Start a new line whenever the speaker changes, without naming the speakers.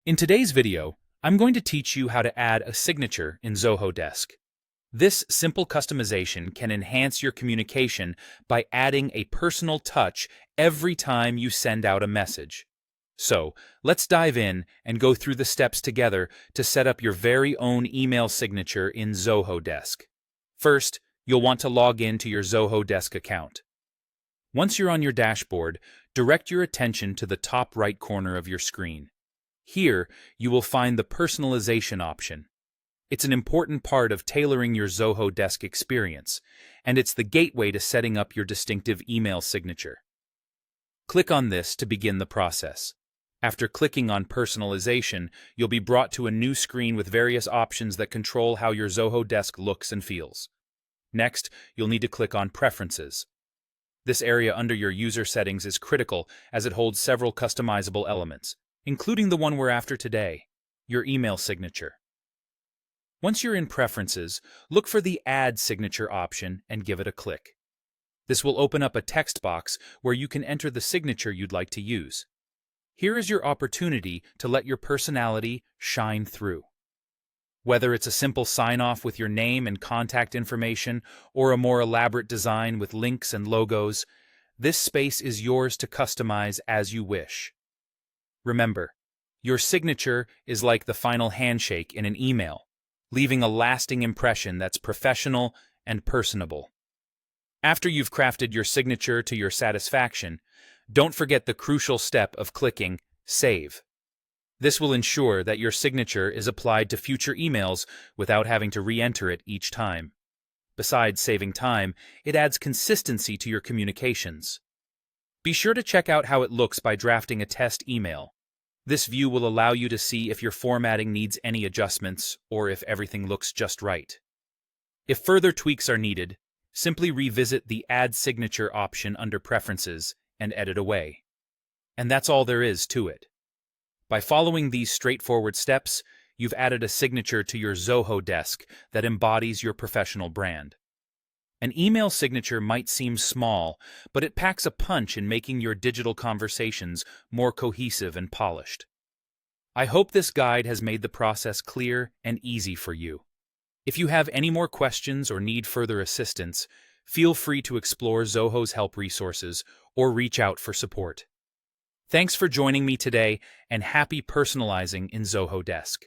In today's video, I'm going to teach you how to add a signature in Zoho Desk. This simple customization can enhance your communication by adding a personal touch every time you send out a message. So, let's dive in and go through the steps together to set up your very own email signature in Zoho Desk. First, you'll want to log in to your Zoho Desk account. Once you're on your dashboard, direct your attention to the top right corner of your screen. Here, you will find the personalization option. It's an important part of tailoring your Zoho Desk experience, and it's the gateway to setting up your distinctive email signature. Click on this to begin the process. After clicking on Personalization, you'll be brought to a new screen with various options that control how your Zoho Desk looks and feels. Next, you'll need to click on Preferences. This area under your user settings is critical as it holds several customizable elements, including the one we're after today, your email signature. Once you're in Preferences, look for the Add Signature option and give it a click. This will open up a text box where you can enter the signature you'd like to use. Here is your opportunity to let your personality shine through. Whether it's a simple sign-off with your name and contact information or a more elaborate design with links and logos, this space is yours to customize as you wish. Remember, your signature is like the final handshake in an email, leaving a lasting impression that's professional and personable. After you've crafted your signature to your satisfaction, don't forget the crucial step of clicking Save. This will ensure that your signature is applied to future emails without having to re-enter it each time. Besides saving time, it adds consistency to your communications. Be sure to check out how it looks by drafting a test email. This view will allow you to see if your formatting needs any adjustments or if everything looks just right. If further tweaks are needed, simply revisit the Add Signature option under Preferences and edit away. And that's all there is to it. By following these straightforward steps, you've added a signature to your Zoho Desk that embodies your professional brand. An email signature might seem small, but it packs a punch in making your digital conversations more cohesive and polished. I hope this guide has made the process clear and easy for you. If you have any more questions or need further assistance, feel free to explore Zoho's help resources or reach out for support. Thanks for joining me today, and happy personalizing in Zoho Desk.